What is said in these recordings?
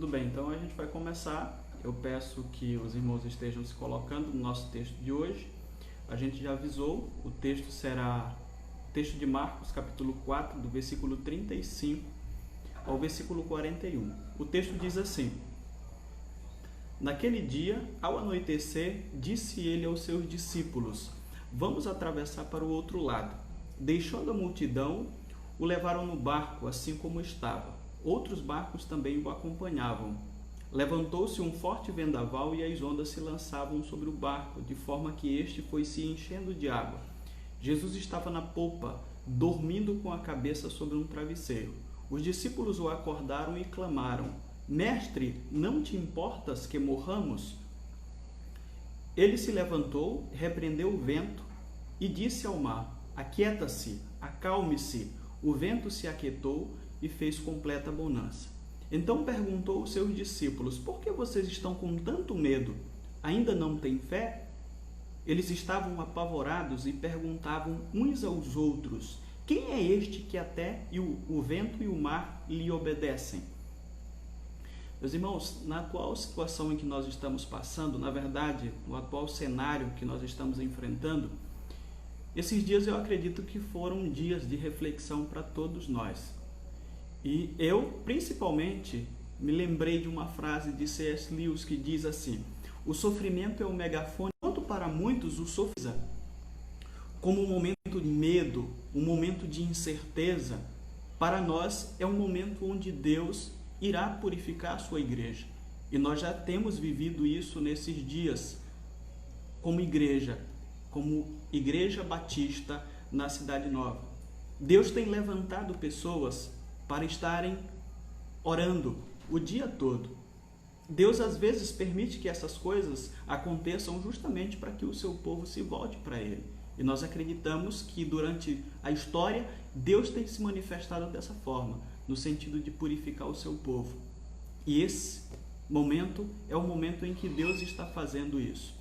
Tudo bem, então a gente vai começar. Eu peço que os irmãos estejam se colocando no nosso texto de hoje. A gente já avisou, o texto será o texto de Marcos, capítulo 4, do versículo 35 ao versículo 41. O texto diz assim: Naquele dia, ao anoitecer, disse ele aos seus discípulos: Vamos atravessar para o outro lado. Deixando a multidão, o levaram no barco, assim como estava. Outros barcos também o acompanhavam. Levantou-se um forte vendaval e as ondas se lançavam sobre o barco, de forma que este foi se enchendo de água. Jesus estava na popa, dormindo com a cabeça sobre um travesseiro. Os discípulos o acordaram e clamaram: Mestre, não te importas que morramos? Ele se levantou, repreendeu o vento e disse ao mar: Aquieta-se, acalme-se. O vento se aquietou e fez completa bonança. Então perguntou aos seus discípulos: Por que vocês estão com tanto medo? Ainda não têm fé? Eles estavam apavorados e perguntavam uns aos outros: Quem é este que até o vento e o mar lhe obedecem? Meus irmãos, na atual situação em que nós estamos passando, na verdade, no atual cenário que nós estamos enfrentando, esses dias eu acredito que foram dias de reflexão para todos nós. E eu, principalmente, me lembrei de uma frase de C.S. Lewis que diz assim: o sofrimento é um megafone, enquanto para muitos o sofrimento como um momento de medo, um momento de incerteza, para nós é um momento onde Deus irá purificar a sua igreja. E nós já temos vivido isso nesses dias, como igreja batista na Cidade Nova. Deus tem levantado pessoas para estarem orando o dia todo. Deus às vezes permite que essas coisas aconteçam justamente para que o seu povo se volte para Ele. E nós acreditamos que durante a história Deus tem se manifestado dessa forma, no sentido de purificar o seu povo. E esse momento é o momento em que Deus está fazendo isso.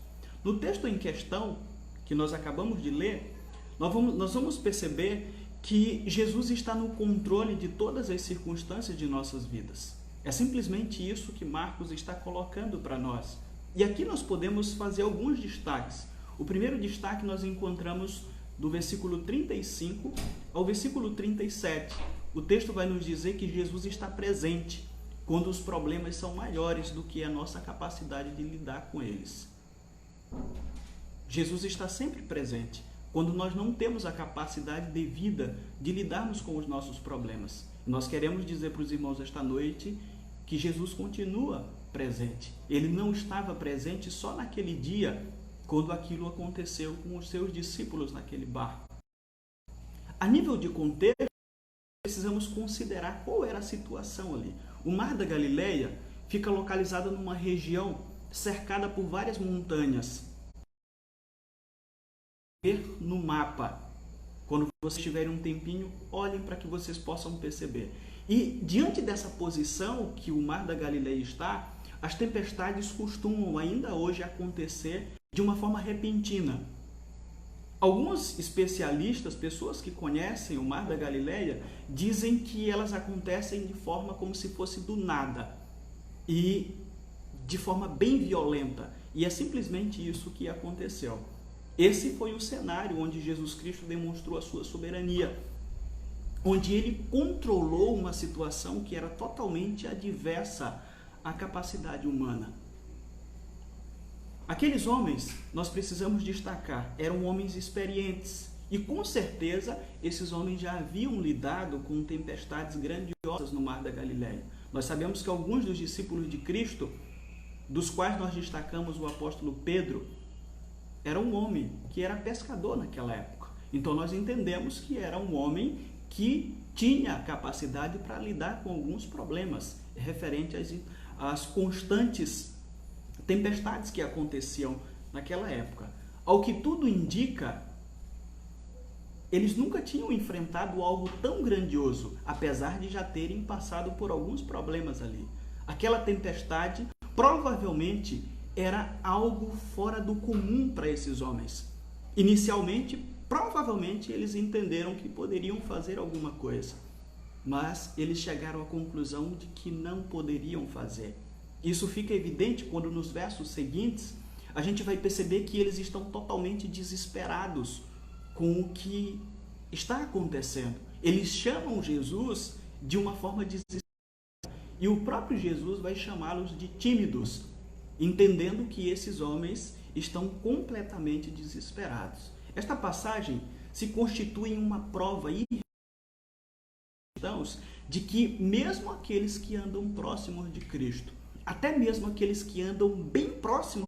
No texto em questão, que nós acabamos de ler, nós vamos perceber que Jesus está no controle de todas as circunstâncias de nossas vidas. É simplesmente isso que Marcos está colocando para nós. E aqui nós podemos fazer alguns destaques. O primeiro destaque nós encontramos do versículo 35 ao versículo 37. O texto vai nos dizer que Jesus está presente quando os problemas são maiores do que a nossa capacidade de lidar com eles. Jesus está sempre presente quando nós não temos a capacidade devida de lidarmos com os nossos problemas. Nós queremos dizer para os irmãos esta noite que Jesus continua presente. Ele não estava presente só naquele dia, quando aquilo aconteceu com os seus discípulos naquele barco. A nível de contexto, precisamos considerar qual era a situação ali. O Mar da Galileia fica localizado numa região cercada por várias montanhas. Ver no mapa. Quando vocês tiverem um tempinho, olhem para que vocês possam perceber. E diante dessa posição que o Mar da Galileia está, as tempestades costumam ainda hoje acontecer de uma forma repentina. Alguns especialistas, pessoas que conhecem o Mar da Galileia, dizem que elas acontecem de forma como se fosse do nada e de forma bem violenta. E é simplesmente isso que aconteceu. Esse foi o cenário onde Jesus Cristo demonstrou a sua soberania, onde ele controlou uma situação que era totalmente adversa à capacidade humana. Aqueles homens, nós precisamos destacar, eram homens experientes e com certeza esses homens já haviam lidado com tempestades grandiosas no Mar da Galileia. Nós sabemos que alguns dos discípulos de Cristo, dos quais nós destacamos o apóstolo Pedro, era um homem que era pescador naquela época. Então nós entendemos que era um homem que tinha capacidade para lidar com alguns problemas referentes às constantes tempestades que aconteciam naquela época. Ao que tudo indica, eles nunca tinham enfrentado algo tão grandioso, apesar de já terem passado por alguns problemas ali. Aquela tempestade provavelmente era algo fora do comum para esses homens. Inicialmente, provavelmente eles entenderam que poderiam fazer alguma coisa. mas eles chegaram à conclusão de que não poderiam fazer. Isso fica evidente quando nos versos seguintes a gente vai perceber que eles estão totalmente desesperados com o que está acontecendo. Eles chamam Jesus de uma forma desesperada e o próprio Jesus vai chamá-los de tímidos, entendendo que esses homens estão completamente desesperados. Esta passagem se constitui em uma prova de que mesmo aqueles que andam próximos de Cristo, até mesmo aqueles que andam bem próximos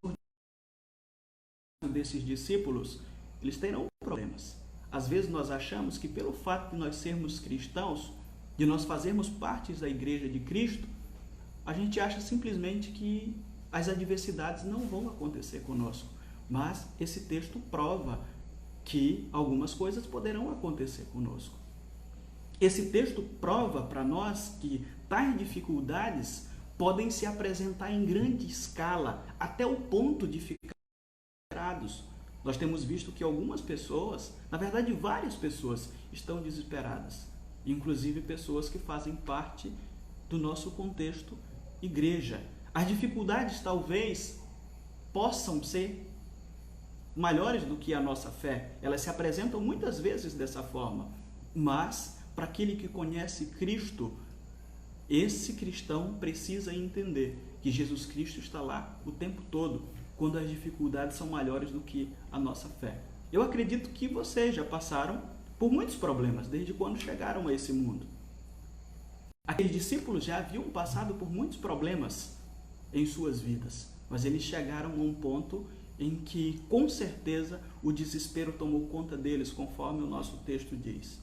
desses discípulos, eles terão problemas. Às vezes nós achamos que pelo fato de nós sermos cristãos, de nós fazermos parte da igreja de Cristo, a gente acha simplesmente que as adversidades não vão acontecer conosco. Mas esse texto prova que algumas coisas poderão acontecer conosco. Esse texto prova para nós que tais dificuldades podem se apresentar em grande escala, até o ponto de ficar desesperados. Nós temos visto que algumas pessoas, na verdade várias pessoas, estão desesperadas. Inclusive pessoas que fazem parte do nosso contexto igreja. As dificuldades talvez possam ser maiores do que a nossa fé. Elas se apresentam muitas vezes dessa forma. Mas, para aquele que conhece Cristo, esse cristão precisa entender que Jesus Cristo está lá o tempo todo, quando as dificuldades são maiores do que a nossa fé. Eu acredito que vocês já passaram por muitos problemas desde quando chegaram a esse mundo. Aqueles discípulos já haviam passado por muitos problemas em suas vidas, mas eles chegaram a um ponto em que, com certeza, o desespero tomou conta deles, conforme o nosso texto diz.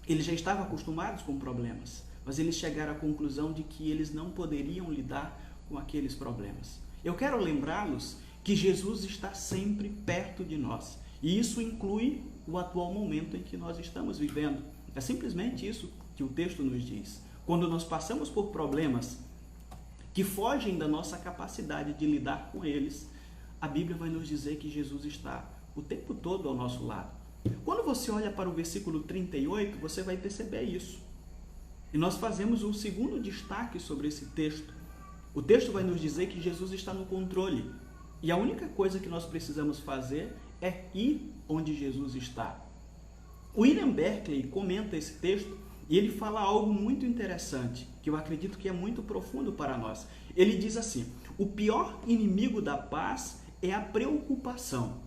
Eles já estavam acostumados com problemas, mas eles chegaram à conclusão de que eles não poderiam lidar com aqueles problemas. Eu quero lembrá-los que Jesus está sempre perto de nós, e isso inclui o atual momento em que nós estamos vivendo. É simplesmente isso que o texto nos diz. Quando nós passamos por problemas que fogem da nossa capacidade de lidar com eles, a Bíblia vai nos dizer que Jesus está o tempo todo ao nosso lado. Quando você olha para o versículo 38, você vai perceber isso. E nós fazemos um segundo destaque sobre esse texto. O texto vai nos dizer que Jesus está no controle. E a única coisa que nós precisamos fazer é ir onde Jesus está. William Barclay comenta esse texto e ele fala algo muito interessante, que eu acredito que é muito profundo para nós. Ele diz assim: o pior inimigo da paz é a preocupação.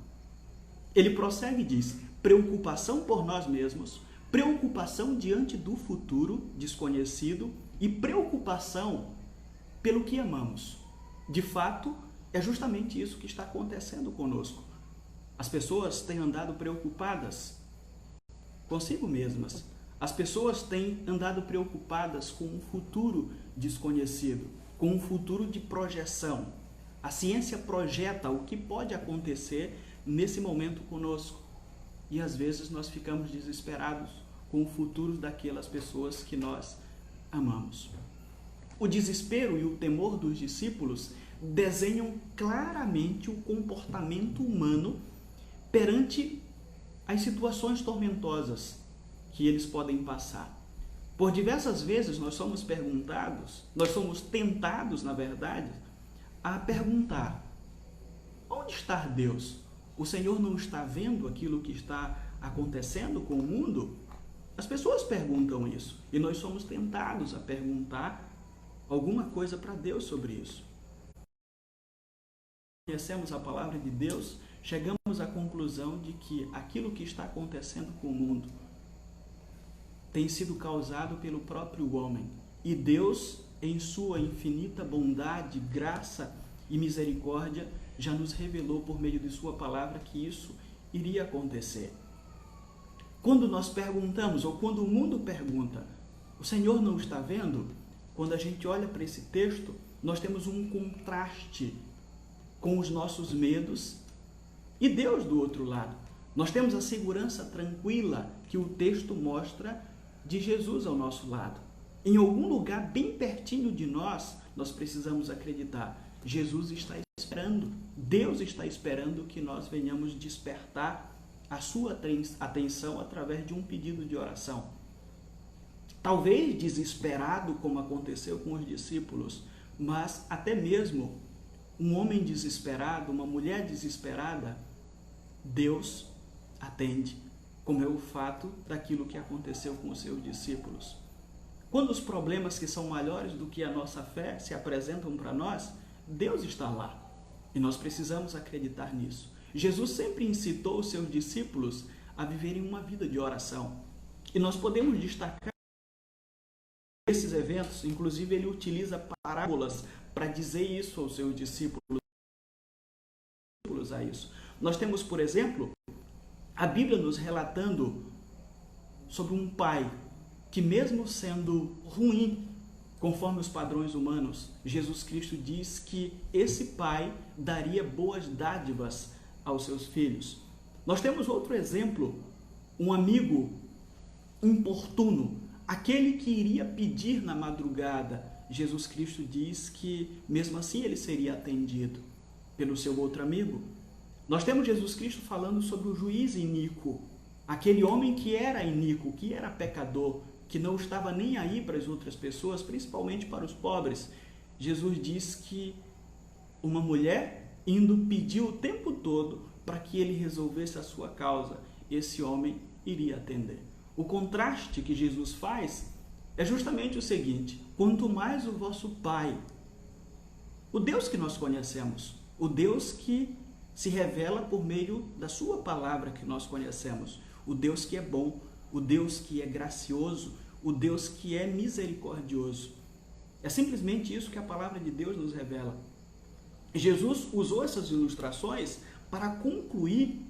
Ele prossegue e diz: preocupação por nós mesmos, preocupação diante do futuro desconhecido e preocupação pelo que amamos. De fato, é justamente isso que está acontecendo conosco. As pessoas têm andado preocupadas consigo mesmas. As pessoas têm andado preocupadas com um futuro desconhecido, com um futuro de projeção. A ciência projeta o que pode acontecer nesse momento conosco. E às vezes nós ficamos desesperados com o futuro daquelas pessoas que nós amamos. O desespero e o temor dos discípulos desenham claramente o comportamento humano perante as situações tormentosas que eles podem passar. Por diversas vezes nós somos tentados, na verdade, a perguntar: onde está Deus? O Senhor não está vendo aquilo que está acontecendo com o mundo? As pessoas perguntam isso e nós somos tentados a perguntar alguma coisa para Deus sobre isso. Conhecemos a palavra de Deus, chegamos à conclusão de que aquilo que está acontecendo com o mundo tem sido causado pelo próprio homem. E Deus, em sua infinita bondade, graça e misericórdia, já nos revelou por meio de sua palavra que isso iria acontecer. Quando nós perguntamos, ou quando o mundo pergunta: o Senhor não está vendo? Quando a gente olha para esse texto, nós temos um contraste com os nossos medos e Deus do outro lado. Nós temos a segurança tranquila que o texto mostra de Jesus ao nosso lado. Em algum lugar bem pertinho de nós, nós precisamos acreditar: Jesus está esperando, Deus está esperando que nós venhamos despertar a sua atenção através de um pedido de oração. talvez desesperado, como aconteceu com os discípulos, mas até mesmo um homem desesperado, uma mulher desesperada, Deus atende, como é o fato daquilo que aconteceu com os seus discípulos. Quando os problemas que são maiores do que a nossa fé se apresentam para nós, Deus está lá e nós precisamos acreditar nisso. Jesus sempre incitou os seus discípulos a viverem uma vida de oração e nós podemos destacar esses eventos, inclusive ele utiliza parábolas para dizer isso aos seus discípulos. A isso. Nós temos, por exemplo, a Bíblia nos relatando sobre um pai que, mesmo sendo ruim, conforme os padrões humanos, Jesus Cristo diz que esse pai daria boas dádivas aos seus filhos. Nós temos outro exemplo, um amigo importuno, aquele que iria pedir na madrugada. Jesus Cristo diz que, mesmo assim, ele seria atendido pelo seu outro amigo. Nós temos Jesus Cristo falando sobre o juiz iníquo, aquele homem que era iníquo, que era pecador, que não estava nem aí para as outras pessoas, principalmente para os pobres. Jesus diz que uma mulher indo pedir o tempo todo para que ele resolvesse a sua causa, esse homem iria atender. O contraste que Jesus faz é justamente o seguinte: quanto mais o vosso Pai, o Deus que nós conhecemos, o Deus que se revela por meio da sua palavra que nós conhecemos, o Deus que é bom, o Deus que é gracioso, o Deus que é misericordioso. É simplesmente isso que a palavra de Deus nos revela. Jesus usou essas ilustrações para concluir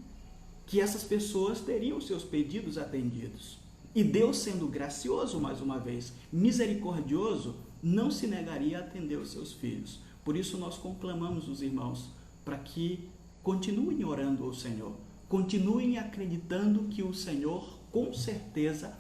que essas pessoas teriam seus pedidos atendidos. E Deus, sendo gracioso, mais uma vez, misericordioso, não se negaria a atender os seus filhos. Por isso nós conclamamos os irmãos para que continuem orando ao Senhor, continuem acreditando que o Senhor, com certeza,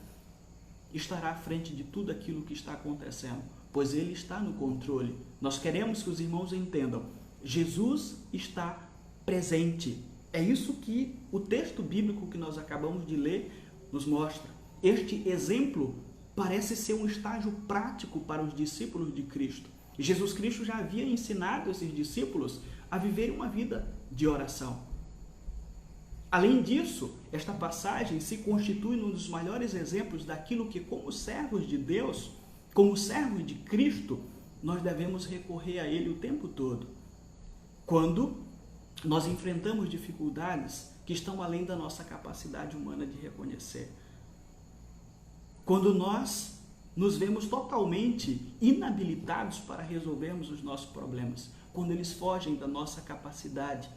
estará à frente de tudo aquilo que está acontecendo, pois Ele está no controle. Nós queremos que os irmãos entendam, Jesus está presente. É isso que o texto bíblico que nós acabamos de ler nos mostra. Este exemplo parece ser um estágio prático para os discípulos de Cristo. Jesus Cristo já havia ensinado esses discípulos a viver uma vida de oração. Além disso, esta passagem se constitui um dos maiores exemplos daquilo que, como servos de Deus, como servos de Cristo, nós devemos recorrer a Ele o tempo todo. Quando nós enfrentamos dificuldades que estão além da nossa capacidade humana de reconhecer. Quando nós nos vemos totalmente inabilitados para resolvermos os nossos problemas, quando eles fogem da nossa capacidade,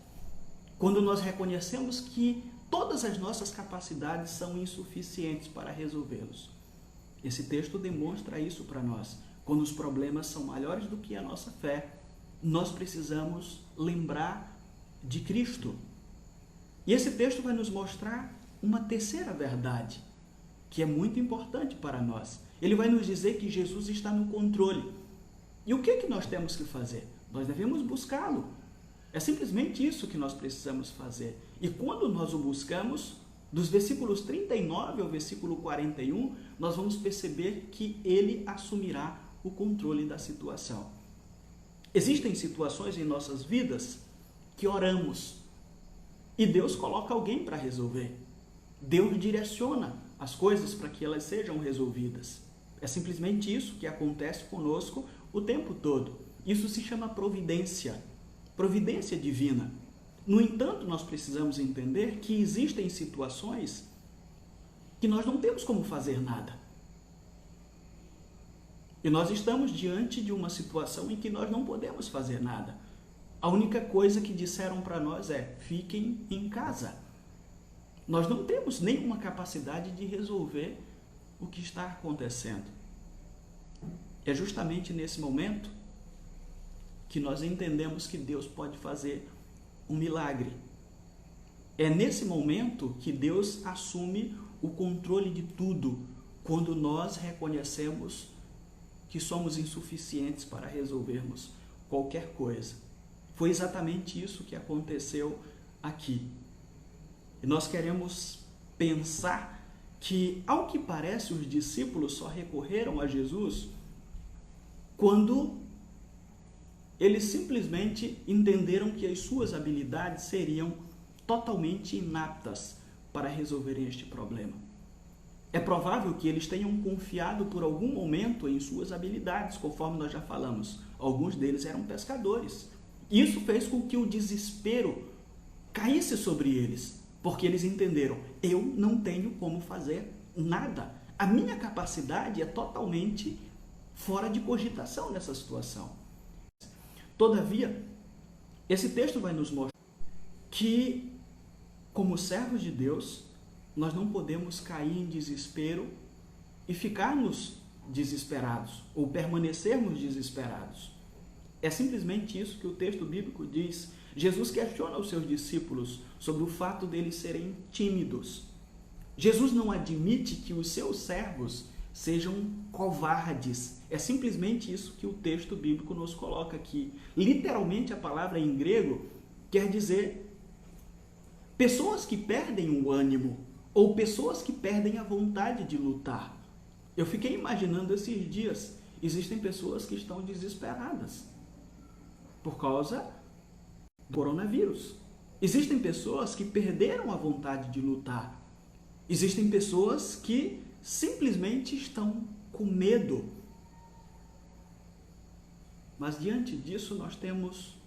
quando nós reconhecemos que todas as nossas capacidades são insuficientes para resolvê-los. Esse texto demonstra isso para nós. Quando os problemas são maiores do que a nossa fé, nós precisamos lembrar de Cristo. E esse texto vai nos mostrar uma terceira verdade, que é muito importante para nós. Ele vai nos dizer que Jesus está no controle. E o que nós temos que fazer? Nós devemos buscá-lo. É simplesmente isso que nós precisamos fazer. E quando nós o buscamos, dos versículos 39 ao versículo 41, nós vamos perceber que ele assumirá o controle da situação. Existem situações em nossas vidas que oramos e Deus coloca alguém para resolver. Deus direciona as coisas para que elas sejam resolvidas. É simplesmente isso que acontece conosco o tempo todo. Isso se chama providência, providência divina. No entanto, nós precisamos entender que existem situações que nós não temos como fazer nada. E nós estamos diante de uma situação em que nós não podemos fazer nada. A única coisa que disseram para nós é: fiquem em casa. Nós não temos nenhuma capacidade de resolver o que está acontecendo. É justamente nesse momento que nós entendemos que Deus pode fazer um milagre. É nesse momento que Deus assume o controle de tudo, quando nós reconhecemos que somos insuficientes para resolvermos qualquer coisa. Foi exatamente isso que aconteceu aqui. E nós queremos pensar que, ao que parece, os discípulos só recorreram a Jesus quando eles simplesmente entenderam que as suas habilidades seriam totalmente inaptas para resolverem este problema. É provável que eles tenham confiado por algum momento em suas habilidades, conforme nós já falamos. Alguns deles eram pescadores. Isso fez com que o desespero caísse sobre eles, porque eles entenderam: eu não tenho como fazer nada. A minha capacidade é totalmente fora de cogitação nessa situação. Todavia, esse texto vai nos mostrar que, como servos de Deus, nós não podemos cair em desespero e ficarmos desesperados ou permanecermos desesperados. É simplesmente isso que o texto bíblico diz. Jesus questiona os seus discípulos sobre o fato deles serem tímidos. Jesus não admite que os seus servos sejam covardes. É simplesmente isso que o texto bíblico nos coloca aqui. Literalmente, a palavra em grego quer dizer pessoas que perdem o ânimo ou pessoas que perdem a vontade de lutar. Eu fiquei imaginando esses dias, existem pessoas que estão desesperadas por causa do coronavírus. Existem pessoas que perderam a vontade de lutar. Existem pessoas que simplesmente estão com medo. Mas diante disso nós temos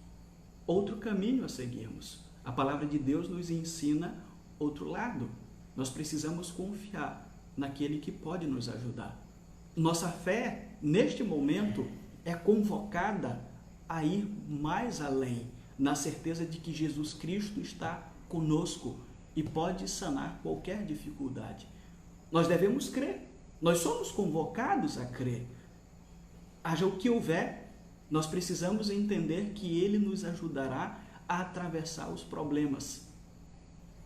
outro caminho a seguirmos. A palavra de Deus nos ensina outro lado. Nós precisamos confiar naquele que pode nos ajudar. Nossa fé, neste momento, é convocada a ir mais além, na certeza de que Jesus Cristo está conosco e pode sanar qualquer dificuldade. Nós devemos crer. Nós somos convocados a crer. Haja o que houver, nós precisamos entender que Ele nos ajudará a atravessar os problemas,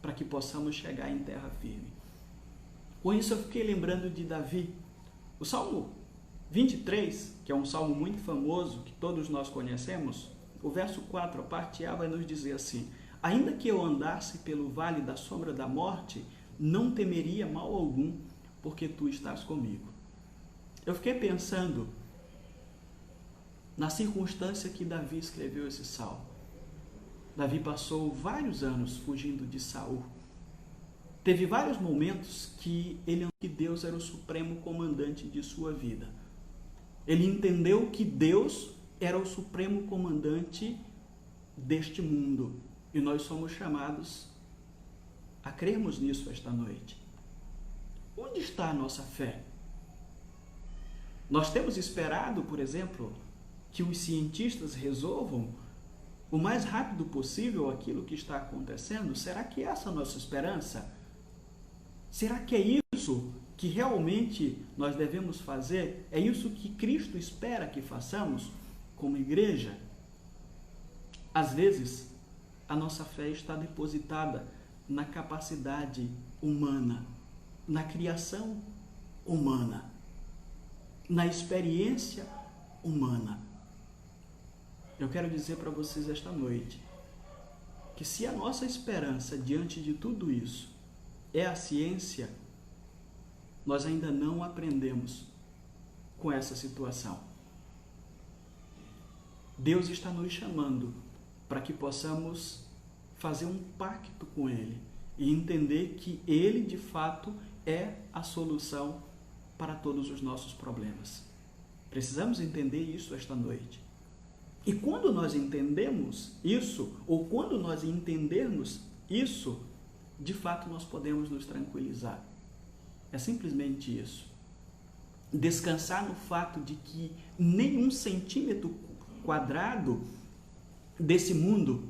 para que possamos chegar em terra firme. Com isso eu fiquei lembrando de Davi. O Salmo 23, que é um salmo muito famoso, que todos nós conhecemos, o verso 4, a parte A, vai nos dizer assim: ainda que eu andasse pelo vale da sombra da morte, não temeria mal algum, porque tu estás comigo. Eu fiquei pensando na circunstância que Davi escreveu esse salmo. Davi passou vários anos fugindo de Saul. Teve vários momentos que Deus era o supremo comandante de sua vida. Ele entendeu que Deus era o supremo comandante deste mundo. E nós somos chamados a crermos nisso esta noite. Onde está a nossa fé? Nós temos esperado, por exemplo, que os cientistas resolvam o mais rápido possível aquilo que está acontecendo? Será que essa é a nossa esperança? Será que é isso que realmente nós devemos fazer? É isso que Cristo espera que façamos como igreja? Às vezes, a nossa fé está depositada na capacidade humana, na criação humana, na experiência humana. Eu quero dizer para vocês esta noite que se a nossa esperança diante de tudo isso é a ciência, nós ainda não aprendemos com essa situação. Deus está nos chamando para que possamos fazer um pacto com Ele e entender que Ele, de fato, é a solução para todos os nossos problemas. Precisamos entender isso esta noite. E quando nós entendemos isso, ou quando nós entendermos isso, de fato nós podemos nos tranquilizar. É simplesmente isso. Descansar no fato de que nenhum centímetro quadrado desse mundo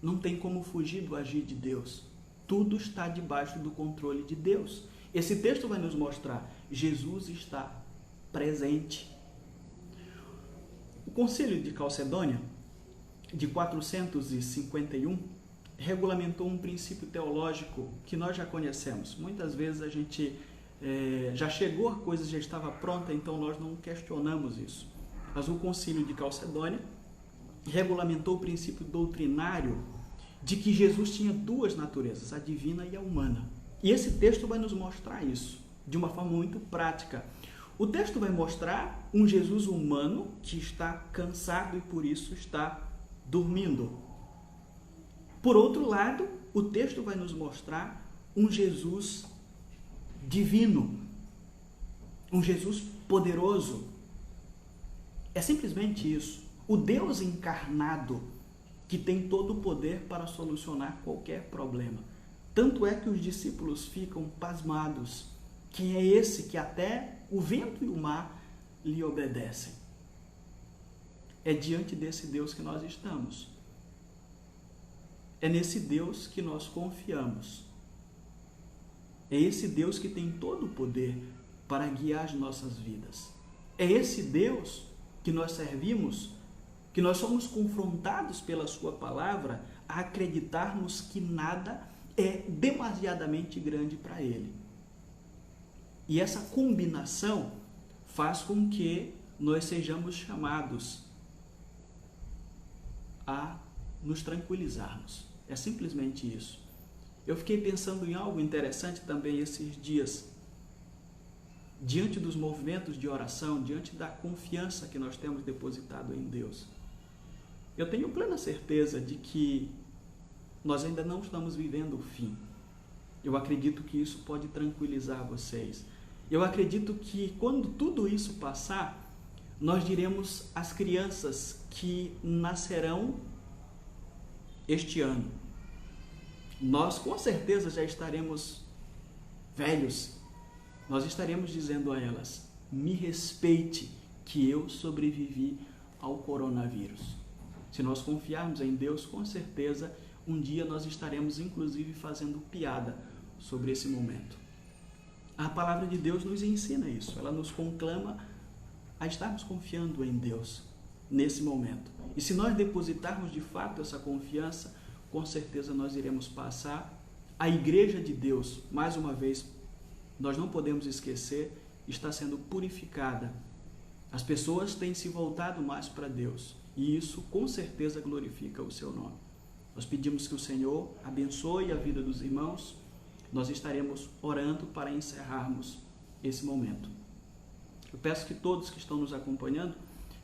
não tem como fugir do agir de Deus. Tudo está debaixo do controle de Deus. Esse texto vai nos mostrar: Jesus está presente. O Concílio de Calcedônia, de 451, regulamentou um princípio teológico que nós já conhecemos. Muitas vezes a gente já chegou, a coisa já estava pronta, então nós não questionamos isso. Mas o Concílio de Calcedônia regulamentou o princípio doutrinário de que Jesus tinha duas naturezas, a divina e a humana. E esse texto vai nos mostrar isso de uma forma muito prática. O texto vai mostrar um Jesus humano que está cansado e por isso está dormindo. Por outro lado, o texto vai nos mostrar um Jesus divino, um Jesus poderoso. É simplesmente isso. O Deus encarnado que tem todo o poder para solucionar qualquer problema. Tanto é que os discípulos ficam pasmados. Quem é esse que até o vento e o mar lhe obedecem? É diante desse Deus que nós estamos. É nesse Deus que nós confiamos. É esse Deus que tem todo o poder para guiar as nossas vidas. É esse Deus que nós servimos, que nós somos confrontados pela sua palavra a acreditarmos que nada é demasiadamente grande para Ele. E essa combinação faz com que nós sejamos chamados a nos tranquilizarmos. É simplesmente isso. Eu fiquei pensando em algo interessante também esses dias. Diante dos movimentos de oração, diante da confiança que nós temos depositado em Deus, eu tenho plena certeza de que nós ainda não estamos vivendo o fim. Eu acredito que isso pode tranquilizar vocês. Eu acredito que quando tudo isso passar, nós diremos às crianças que nascerão este ano: nós com certeza já estaremos velhos. Nós estaremos dizendo a elas: me respeite, que eu sobrevivi ao coronavírus. Se nós confiarmos em Deus, com certeza um dia nós estaremos inclusive fazendo piada sobre esse momento. A palavra de Deus nos ensina isso. Ela nos conclama a estarmos confiando em Deus nesse momento. E se nós depositarmos de fato essa confiança, com certeza nós iremos passar. A igreja de Deus, mais uma vez, nós não podemos esquecer, está sendo purificada. As pessoas têm se voltado mais para Deus e isso com certeza glorifica o seu nome. Nós pedimos que o Senhor abençoe a vida dos irmãos. Nós estaremos orando para encerrarmos esse momento. Eu peço que todos que estão nos acompanhando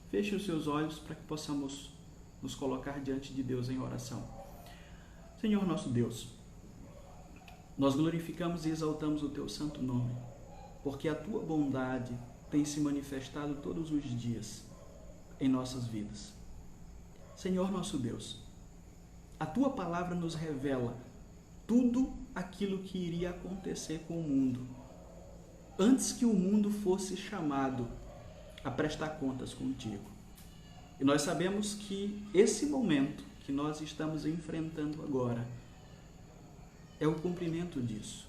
fechem os seus olhos para que possamos nos colocar diante de Deus em oração. Senhor nosso Deus, nós glorificamos e exaltamos o Teu santo nome, porque a Tua bondade tem se manifestado todos os dias em nossas vidas. Senhor nosso Deus, a Tua palavra nos revela tudo aquilo que iria acontecer com o mundo, antes que o mundo fosse chamado a prestar contas contigo. E nós sabemos que esse momento que nós estamos enfrentando agora é o cumprimento disso.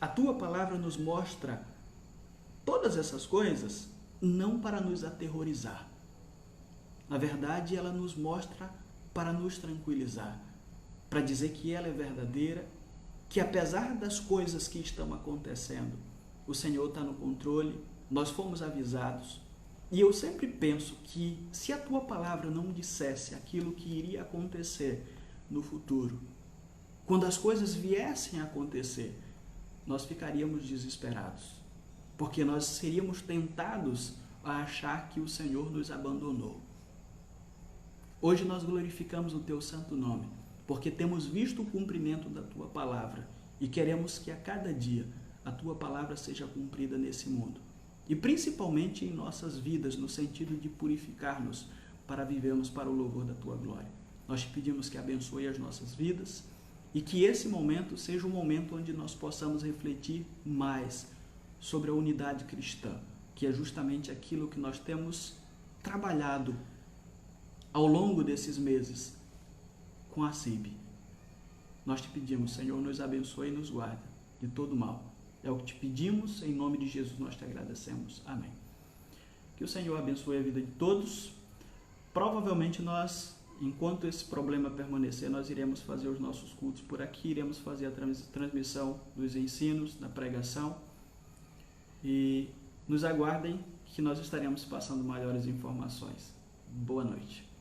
A Tua palavra nos mostra todas essas coisas não para nos aterrorizar. Na verdade, ela nos mostra para nos tranquilizar, para dizer que ela é verdadeira, que apesar das coisas que estão acontecendo, o Senhor está no controle, nós fomos avisados. E eu sempre penso que se a Tua palavra não dissesse aquilo que iria acontecer no futuro, quando as coisas viessem a acontecer, nós ficaríamos desesperados, porque nós seríamos tentados a achar que o Senhor nos abandonou. Hoje nós glorificamos o Teu santo nome, porque temos visto o cumprimento da Tua palavra e queremos que a cada dia a Tua palavra seja cumprida nesse mundo. E principalmente em nossas vidas, no sentido de purificar-nos para vivermos para o louvor da Tua glória. Nós Te pedimos que abençoe as nossas vidas e que esse momento seja um momento onde nós possamos refletir mais sobre a unidade cristã, que é justamente aquilo que nós temos trabalhado ao longo desses meses com a CIB. Nós Te pedimos, Senhor, nos abençoe e nos guarde de todo mal. É o que Te pedimos, em nome de Jesus nós Te agradecemos. Amém. Que o Senhor abençoe a vida de todos. Provavelmente nós, enquanto esse problema permanecer, nós iremos fazer os nossos cultos por aqui, iremos fazer a transmissão dos ensinos, da pregação. E nos aguardem que nós estaremos passando maiores informações. Boa noite.